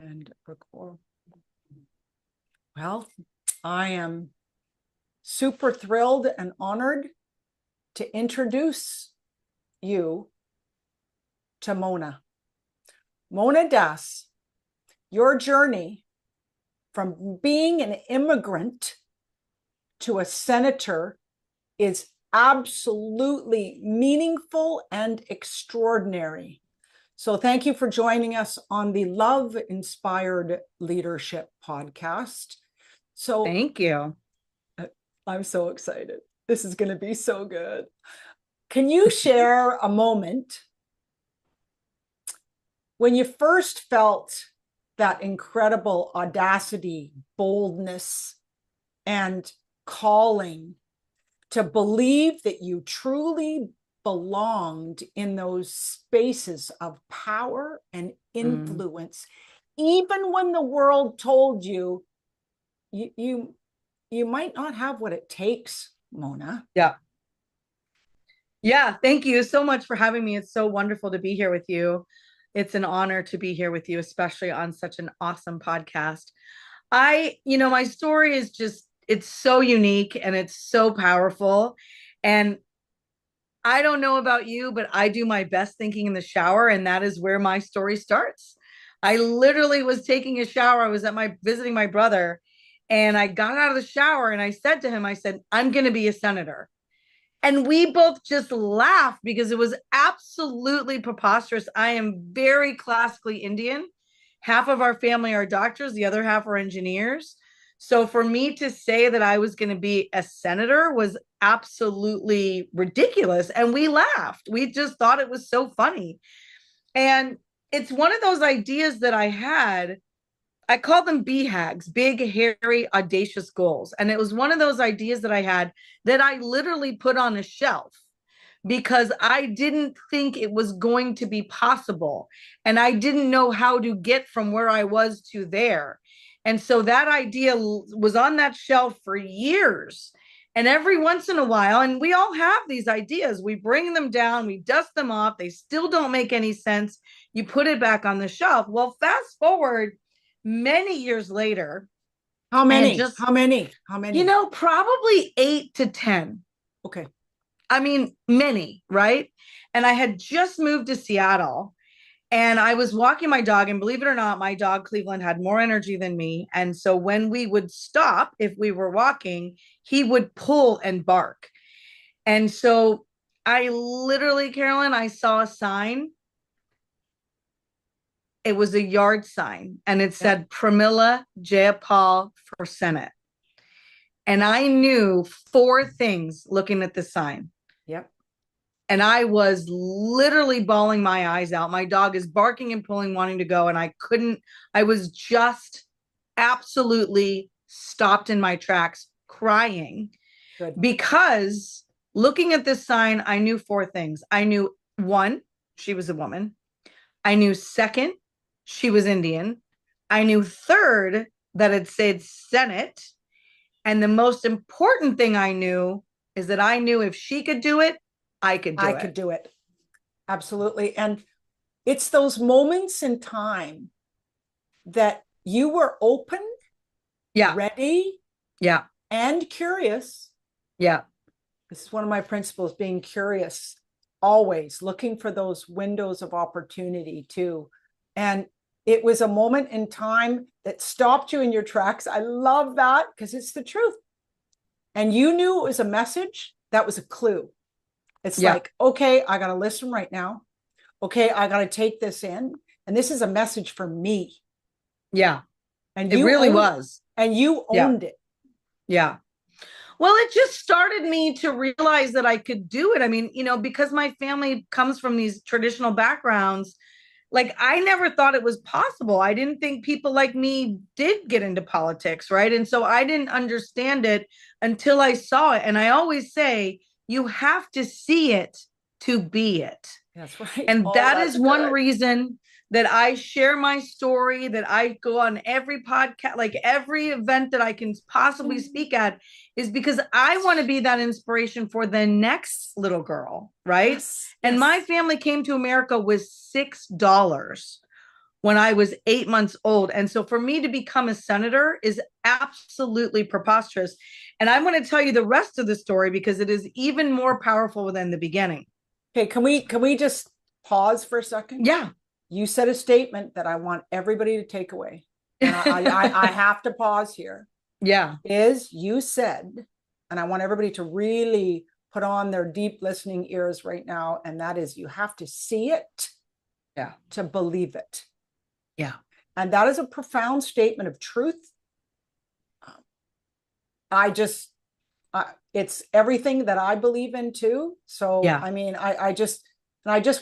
And record. Well, I am super thrilled and honored to introduce you to Mona. Mona Das, your journey from being an immigrant to a senator is absolutely meaningful and extraordinary. So thank you for joining us on the Love Inspired Leadership podcast. So thank you. I'm so excited. This is going to be so good. Can you share a moment when you first felt that incredible audacity, boldness, and calling to believe that you truly belonged in those spaces of power and influence, even when the world told you you might not have what it takes, Mona? Yeah, thank you so much for having me. It's so wonderful to be here with you. It's an honor to be here with you, especially on such an awesome podcast. My story is just, it's so unique and it's so powerful. And I don't know about you, but I do my best thinking in the shower, and that is where my story starts. I literally was taking a shower. I was visiting my brother, and I got out of the shower and I said to him, I said, I'm going to be a senator. And we both just laughed because it was absolutely preposterous. I am very classically Indian. Half of our family are doctors, the other half are engineers. So for me to say that I was going to be a senator was absolutely ridiculous. And we laughed. We just thought it was so funny. And it's one of those ideas that I had. I call them be-hags, big, hairy, audacious goals. And it was one of those ideas that I had that I literally put on a shelf because I didn't think it was going to be possible. And I didn't know how to get from where I was to there. And so that idea was on that shelf for years. And every once in a while, and we all have these ideas, we bring them down, we dust them off, they still don't make any sense. You put it back on the shelf. Well, fast forward many years later. How many? How many? Probably 8 to 10. Okay. I mean, many, right? And I had just moved to Seattle and I was walking my dog, and believe it or not, my dog Cleveland had more energy than me. And so when we would stop, if we were walking, he would pull and bark. And so I literally, Carolyn, I saw a sign. It was a yard sign and it said Pramila Jayapal for Senate. And I knew 4 things looking at the sign. Yep. And I was literally bawling my eyes out. My dog is barking and pulling, wanting to go. And I was just absolutely stopped in my tracks crying. Good. Because looking at this sign, I knew 4 things. I knew 1, she was a woman. I knew 2nd, she was Indian. I knew 3rd, that it said Senate. And the most important thing I knew is that I knew if she could do it, I could do it. Absolutely. And it's those moments in time that you were open, ready, and curious. Yeah. This is one of my principles, being curious, always looking for those windows of opportunity too. And it was a moment in time that stopped you in your tracks. I love that because it's the truth. And you knew it was a message. That was a clue. It's like, okay, I got to listen right now. Okay, I got to take this in. And this is a message for me. Yeah. And it really was. And you owned it. Yeah. Well, it just started me to realize that I could do it. I mean, because my family comes from these traditional backgrounds, like I never thought it was possible. I didn't think people like me did get into politics, right? And so I didn't understand it until I saw it. And I always say, you have to see it to be it. That's right. And that is one reason that I share my story, that I go on every podcast, like every event that I can possibly speak at, is because I want to be that inspiration for the next little girl, right? And my family came to America with $6 when I was 8 months old. And so for me to become a senator is absolutely preposterous. And I'm going to tell you the rest of the story because it is even more powerful than the beginning. Okay, can we just pause for a second? Yeah. You said a statement that I want everybody to take away. And I have to pause here. Yeah. Is you said, and I want everybody to really put on their deep listening ears right now, and that is you have to see it to believe it. Yeah. And that is a profound statement of truth. It's everything that I believe in too. So, Yeah. I mean, I just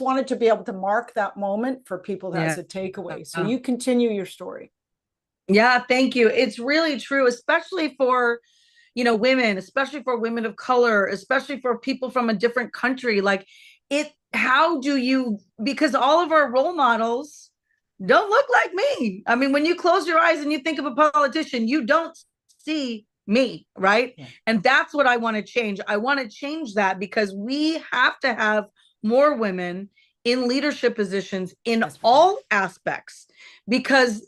wanted to be able to mark that moment for people as a takeaway. So you continue your story. Yeah, thank you. It's really true, especially for, women, especially for women of color, especially for people from a different country. Like how do you, because all of our role models don't look like me. I mean, when you close your eyes and you think of a politician, you don't see me, right? Yeah. And that's what I want to change. I want to change that because we have to have more women in leadership positions in all aspects, because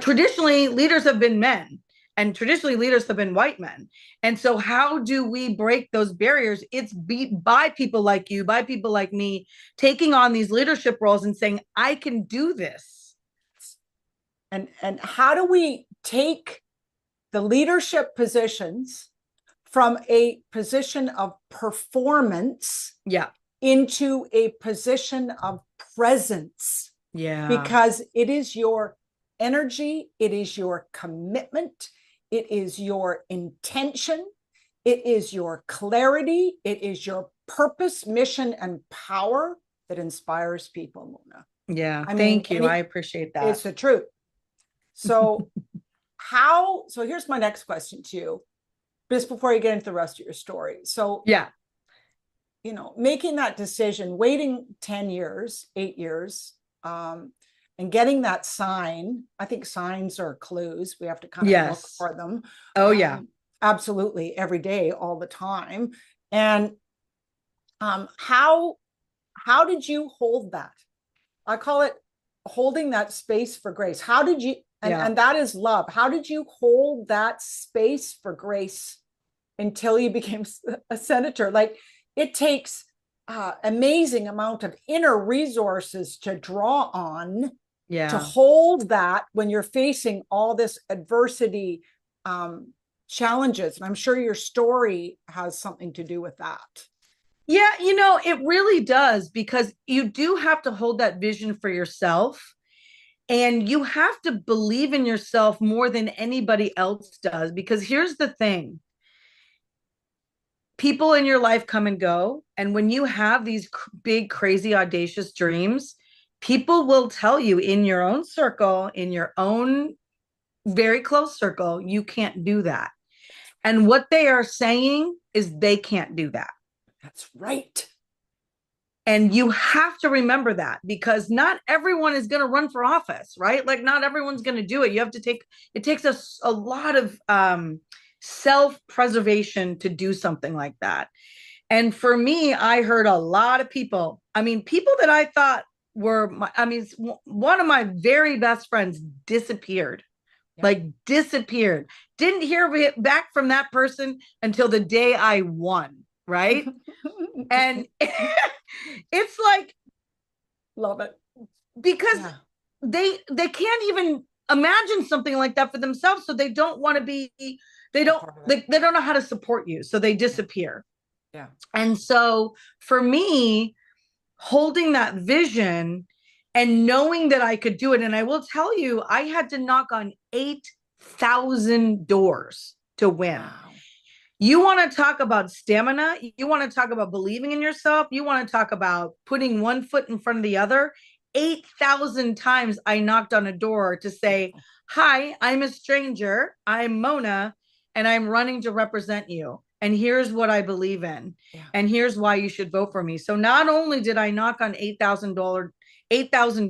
traditionally leaders have been men, and traditionally leaders have been white men. And so how do we break those barriers? It's by people like you, by people like me, taking on these leadership roles and saying, I can do this. And how do we take the leadership positions from a position of performance into a position of presence? Yeah. Because it is your energy, it is your commitment, it is your intention, it is your clarity, it is your purpose, mission, and power that inspires people, Mona. Yeah, thank you. I appreciate that. It's the truth. So so here's my next question to you, just before you get into the rest of your story. So making that decision, waiting 10 years, 8 years, and getting that sign. I think signs are clues. We have to kind of look for them. Absolutely, every day, all the time. And how did you hold that? I call it holding that space for grace. How did you, and that is love. How did you hold that space for grace until you became a senator? Like, it takes amazing amount of inner resources to draw on to hold that when you're facing all this adversity, challenges. And I'm sure your story has something to do with that. Yeah, it really does, because you do have to hold that vision for yourself, and you have to believe in yourself more than anybody else does. Because here's the thing. People in your life come and go. And when you have these big, crazy, audacious dreams, people will tell you in your own circle, in your own very close circle, you can't do that. And what they are saying is they can't do that. That's right. And you have to remember that, because not everyone is going to run for office, right? Like, not everyone's going to do it. You have to it takes a lot of self-preservation to do something like that. And for me, I heard a lot of people, people that I thought were, one of my very best friends disappeared. Like, disappeared. Didn't hear back from that person until the day I won, right? And it's like, love it, because they can't even imagine something like that for themselves, so they don't want to be, they don't know how to support you, so they disappear. And so for me, holding that vision and knowing that I could do it, and I will tell you, I had to knock on 8,000 doors to win. Wow. You want to talk about stamina? You want to talk about believing in yourself? You want to talk about putting one foot in front of the other? 8,000 times I knocked on a door to say, hi, I'm a stranger. I'm Mona, and I'm running to represent you. And here's what I believe in. And here's why you should vote for me. So not only did I knock on 8,000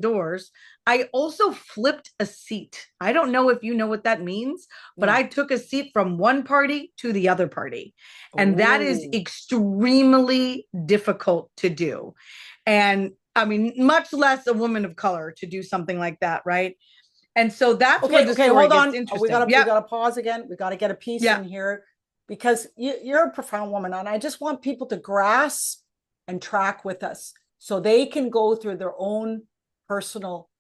doors, I also flipped a seat. I don't know if you know what that means, but I took a seat from one party to the other party. And that is extremely difficult to do. And I mean, much less a woman of color to do something like that, right? And so that's where the Okay, story hold gets on. We interesting. gotta we Yep. gotta pause again. We gotta get a piece Yeah. in here because you're a profound woman, and I just want people to grasp and track with us so they can go through their own personal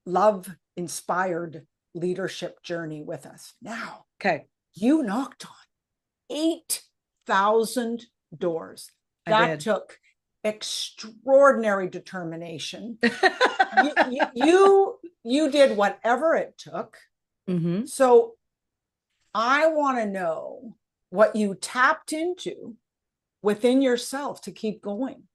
love inspired leadership journey with us. Now, Okay. you knocked on 8,000 doors. I That did. took extraordinary determination. You did whatever it took. Mm-hmm. So I want to know what you tapped into within yourself to keep going,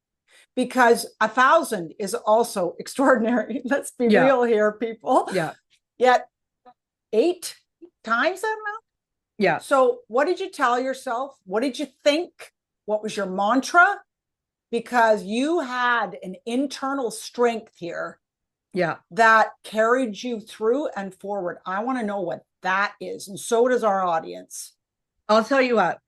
because 1,000 is also extraordinary. Let's be Yeah. real here, people. Yeah. Yet 8 times that amount. Yeah. So what did you tell yourself? What did you think? What was your mantra? Because you had an internal strength here Yeah. that carried you through and forward. I want to know what that is. And so does our audience. I'll tell you what,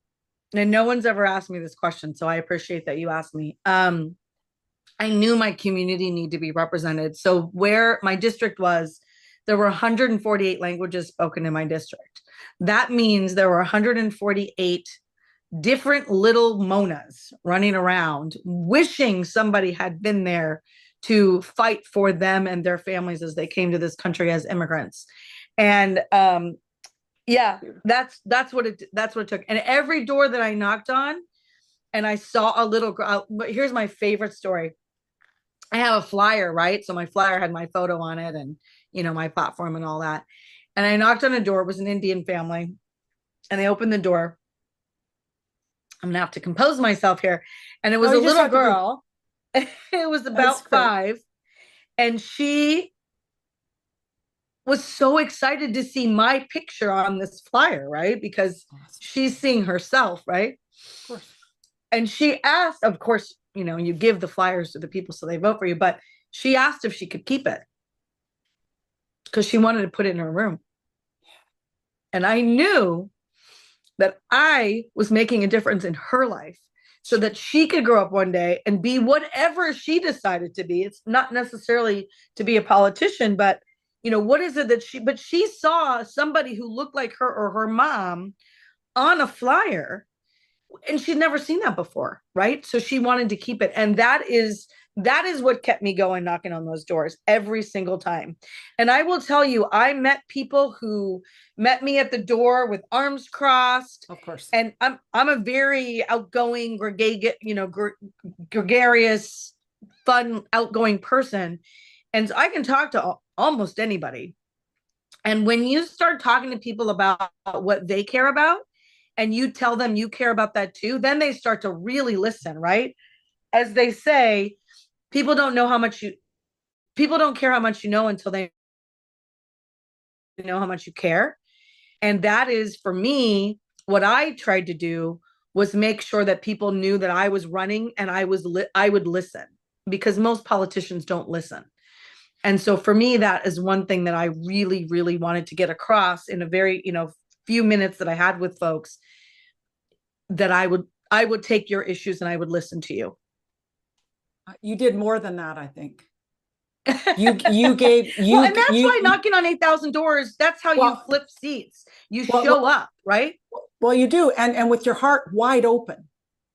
and no one's ever asked me this question, so I appreciate that you asked me. I knew my community needed to be represented. So where my district was, there were 148 languages spoken in my district. That means there were 148 different little Monas running around, wishing somebody had been there to fight for them and their families as they came to this country as immigrants. And yeah, that's what it took. And every door that I knocked on, and I saw a little girl. But here's my favorite story. I have a flyer, right? So my flyer had my photo on it, and my platform and all that. And I knocked on a door. It was an Indian family, and they opened the door. I'm gonna have to compose myself here. And it was a little girl. It was about 5, and she was so excited to see my picture on this flyer, right? Because she's seeing herself, right? Of course. And she asked, of course, you give the flyers to the people so they vote for you, but she asked if she could keep it because she wanted to put it in her room. And I knew that I was making a difference in her life so that she could grow up one day and be whatever she decided to be. It's not necessarily to be a politician, but what is it that she saw somebody who looked like her or her mom on a flyer, and she'd never seen that before, right? So she wanted to keep it. And that is what kept me going, knocking on those doors every single time. And I will tell you, I met people who met me at the door with arms crossed. Of course. And I'm a very outgoing, gregarious, fun, outgoing person. And so I can talk to almost anybody. And when you start talking to people about what they care about, and you tell them you care about that too, then they start to really listen, right? As they say, people don't care how much you know until they know how much you care. And that is, for me, what I tried to do was make sure that people knew that I was running and I would listen, because most politicians don't listen. And so for me, that is one thing that I really, really wanted to get across in a very, few minutes that I had with folks, that I would take your issues and I would listen to you. You did more than that, I think. You gave you well, and that's why knocking on 8,000 doors, that's how you flip seats. You show up, right? Well, you do, and with your heart wide open.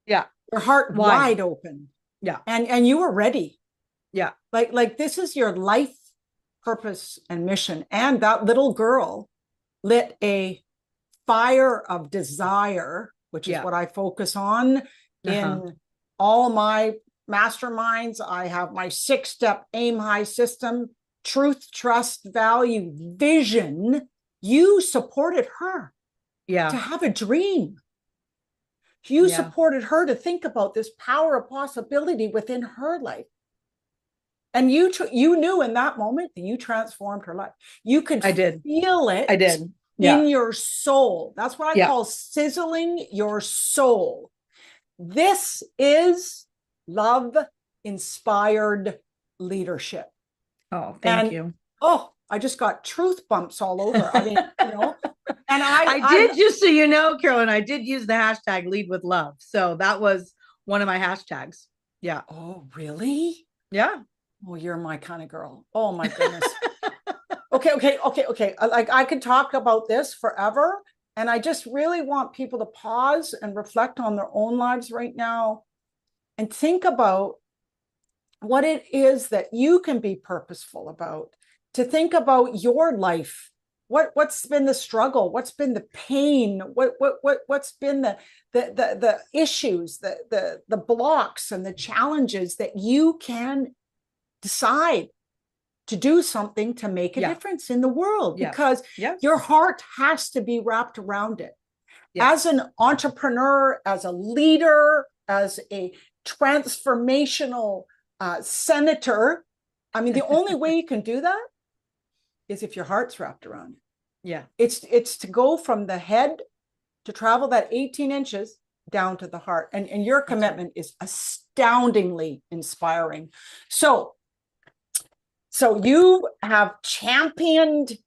Yeah. Your heart wide open. Yeah. And you were ready. Yeah. Like this is your life purpose and mission. And that little girl lit a fire of desire, which is what I focus on in all my masterminds. I have my 6-step aim high system: truth, trust, value, vision. You supported her to have a dream. You supported her to think about this power of possibility within her life. And you knew in that moment that you transformed her life. You could feel it. I did. In your soul. That's what I call sizzling your soul. This is love inspired leadership. Oh, thank you. Oh, I just got truth bumps all over. I mean, and I did, just so you know, Carolyn, I did use the hashtag lead with love. So that was one of my hashtags. Yeah. Oh, really? Yeah. Oh, you're my kind of girl. Oh my goodness. Okay. Like I could talk about this forever. And I just really want people to pause and reflect on their own lives right now and think about what it is that you can be purposeful about, to think about your life. What's been the struggle? What's been the pain? What's been the issues, the blocks and the challenges that you can decide to do something to make a Yeah. difference in the world, Yeah. because Yes. your heart has to be wrapped around it. As Yes. an entrepreneur, as a leader, as a transformational senator, I mean, the only way you can do that is if your heart's wrapped around it. Yeah. It's to go from the head, to travel that 18 inches down to the heart. And your commitment right. is astoundingly inspiring. So you have championed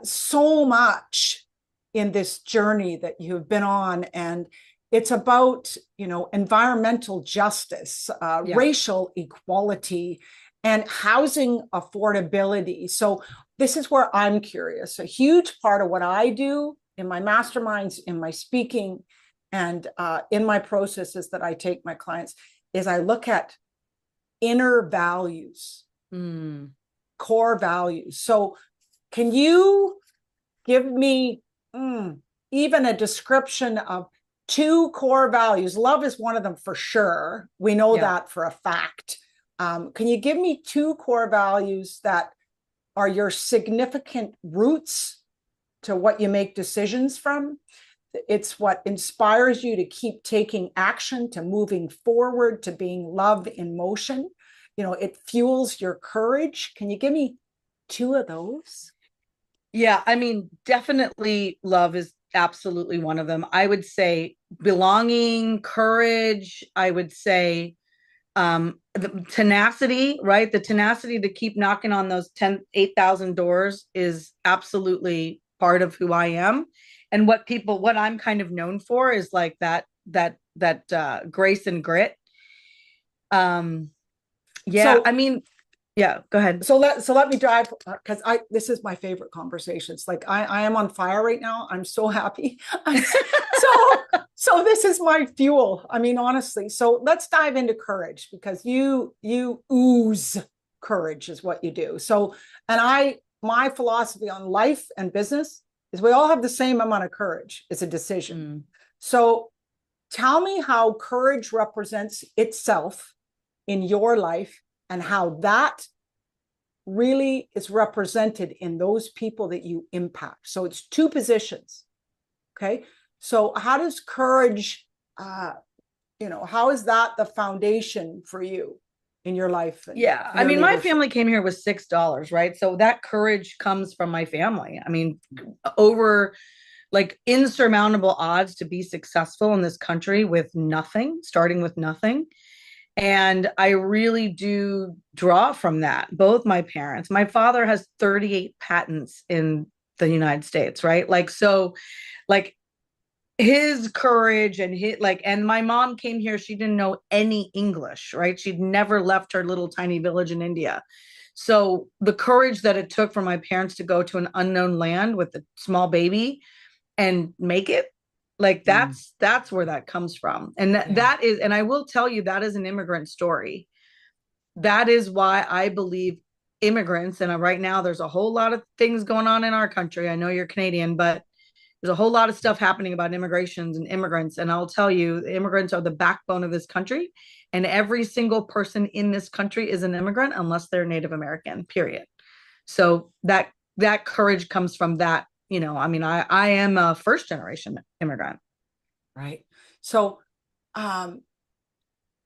so much in this journey that you've been on, and it's about, environmental justice, Yeah. racial equality, and housing affordability. So this is where I'm curious. A huge part of what I do in my masterminds, in my speaking, and in my processes that I take my clients is I look at inner values. Core values. So can you give me even a description of two core values? Love is one of them for sure. We know that for a fact. Can you give me two core values that are your significant roots to what you make decisions from? It's what inspires you to keep taking action, to moving forward, to being love in motion. It fuels your courage. Can you give me two of those? Yeah, I mean, definitely love is absolutely one of them. I would say belonging, courage, I would say the tenacity, right? The tenacity to keep knocking on those 8,000 doors is absolutely part of who I am. And what I'm kind of known for is like that grace and grit. Yeah, So I mean, yeah, go ahead. so let me dive, because I this is my favorite conversation. It's like I am on fire right now. I'm so happy. So this is my fuel. I mean, honestly. So let's dive into courage, because you ooze courage is what you do. So, and my philosophy on life and business is we all have the same amount of courage. It's a decision. So tell me how courage represents itself in your life, and how that really is represented in those people that you impact. So it's two positions. Okay. So how does courage, how is that the foundation for you in your life and Yeah, I your mean, my leadership? family came here with $6, right? So that courage comes from my family. I mean, over like insurmountable odds to be successful in this country with nothing, starting with nothing. And I really do draw from that. Both my parents. My father has 38 patents in the United States, right? Like his courage and and my mom came here, she didn't know any English, right? She'd never left her little tiny village in India. So the courage that it took for my parents to go to an unknown land with a small baby and make it, like that's where that comes from. And that is, and I will tell you, that is an immigrant story. That is why I believe immigrants, and right now there's a whole lot of things going on in our country. I know you're Canadian, but there's a whole lot of stuff happening about immigrations and immigrants. And I'll tell you, the immigrants are the backbone of this country. And every single person in this country is an immigrant unless they're Native American, period. So that courage comes from that. I mean, I am a first generation immigrant. Right. So I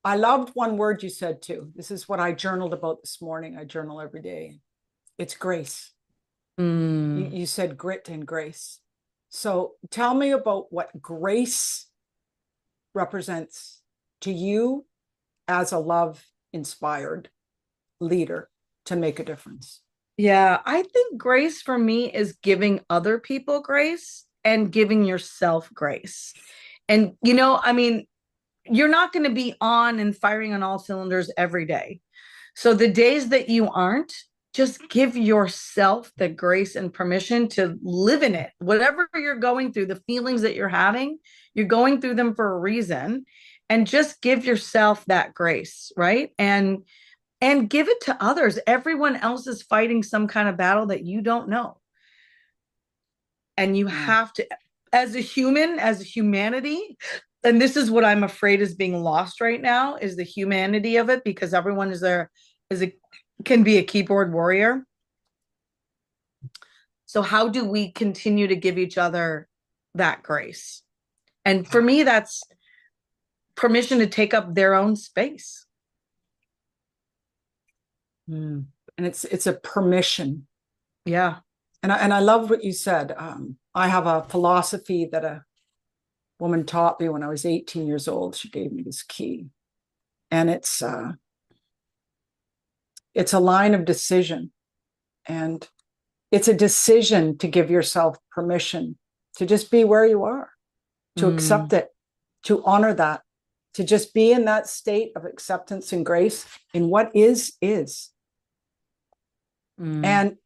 loved one word you said too. This is what I journaled about this morning. I journal every day. It's grace. You said grit and grace. So tell me about what grace represents to you as a love inspired leader to make a difference. Yeah, I think grace for me is giving other people grace and giving yourself grace. And, I mean, you're not going to be on and firing on all cylinders every day. So the days that you aren't, just give yourself the grace and permission to live in it. Whatever you're going through, the feelings that you're having, you're going through them for a reason. And just give yourself that grace, right? And give it to others. Everyone else is fighting some kind of battle that you don't know. And you have to, as a human, as a humanity, and this is what I'm afraid is being lost right now, is the humanity of it, because everyone is there, can be a keyboard warrior. So how do we continue to give each other that grace? And for me, that's permission to take up their own space. And it's a permission. Yeah. And I love what you said. I have a philosophy that a woman taught me when I was 18 years old. She gave me this key, and it's a line of decision, and it's a decision to give yourself permission to just be where you are, to accept it, to honor that, to just be in that state of acceptance and grace in what is. And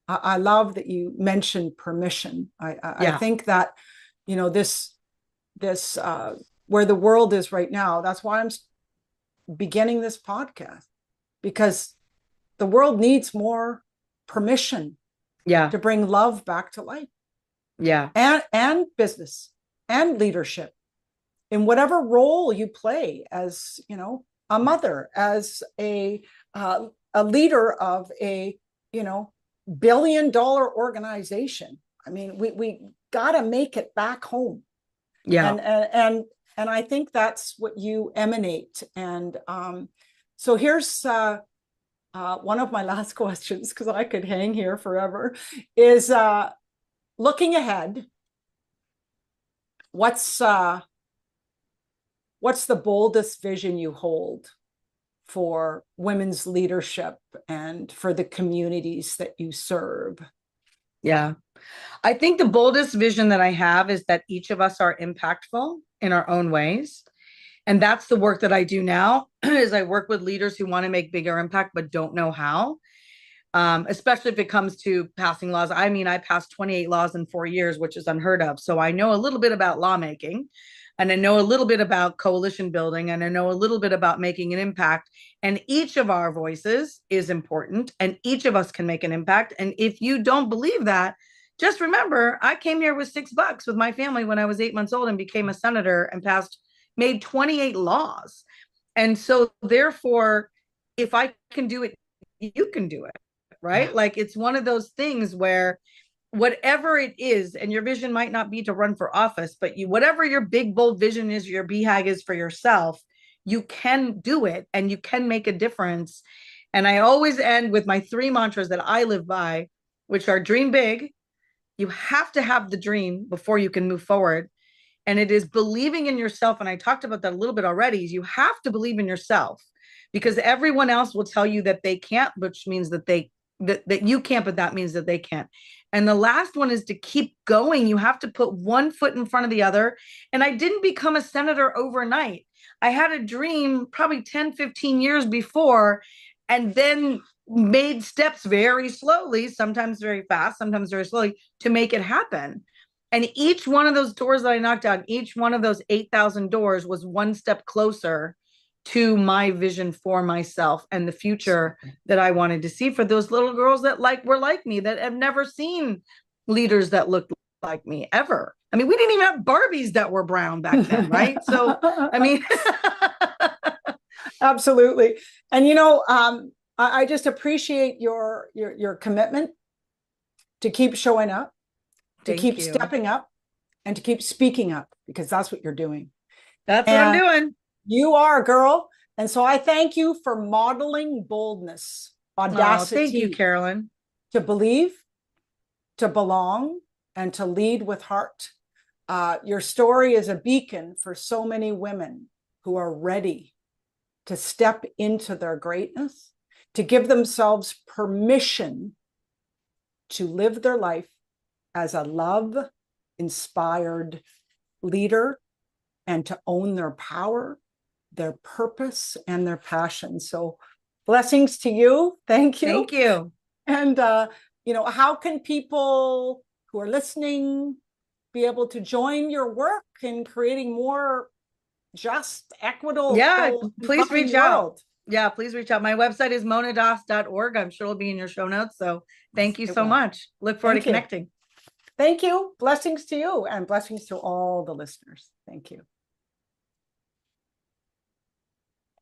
I love that you mentioned permission. I think that, you know, this where the world is right now, that's why I'm beginning this podcast, because the world needs more permission to bring love back to life. And business and leadership in whatever role you play, as, you know, a mother, as a leader of a, you know, billion-dollar organization. I mean, we got to make it back home. And I think that's what you emanate. And so here's one of my last questions, because I could hang here forever, is looking ahead. What's the boldest vision you hold for women's leadership and for the communities that you serve? Yeah. I think the boldest vision that I have is that each of us are impactful in our own ways. And that's the work that I do now, is I work with leaders who want to make bigger impact, but don't know how. Especially if it comes to passing laws. I mean, I passed 28 laws in 4 years, which is unheard of. So I know a little bit about lawmaking, and I know a little bit about coalition building, and I know a little bit about making an impact. And each of our voices is important, and each of us can make an impact. And if you don't believe that, just remember, I came here with $6 with my family when I was 8 months old and became a senator and made 28 laws. And so therefore, if I can do it, you can do it. Right? Like, it's one of those things where whatever it is, and your vision might not be to run for office, but whatever your big, bold vision is, your be-hag is for yourself, you can do it and you can make a difference. And I always end with my 3 mantras that I live by, which are: dream big. You have to have the dream before you can move forward. And it is believing in yourself. And I talked about that a little bit already. You have to believe in yourself, because everyone else will tell you that they can't, which means that that you can't, but that means that they can't. And the last one is to keep going. You have to put one foot in front of the other. And I didn't become a senator overnight. I had a dream probably 10, 15 years before, and then made steps very slowly, sometimes very fast, sometimes very slowly, to make it happen. And each one of those doors that I knocked out, each one of those 8,000 doors was one step closer to my vision for myself and the future that I wanted to see for those little girls that were like me, that have never seen leaders that looked like me ever. I mean, we didn't even have Barbies that were brown back then, right? So, I mean, absolutely. And, you know, I just appreciate your commitment to keep showing up, to keep stepping up, and to keep speaking up, because that's what you're doing. That's what I'm doing. You are, girl. And so I thank you for modeling boldness, audacity. Thank you, Carolyn. To believe, to belong, and to lead with heart. Your story is a beacon for so many women who are ready to step into their greatness, to give themselves permission to live their life as a love-inspired leader and to own their power, their purpose, and their passion. So blessings to you. Thank you. Thank you. And, how can people who are listening be able to join your work in creating more just, equitable, please reach world? out. Yeah, please reach out. My website is monadas.org. I'm sure it'll be in your show notes. So thank you so much. Look forward to connecting. Thank you. Blessings to you and blessings to all the listeners. Thank you.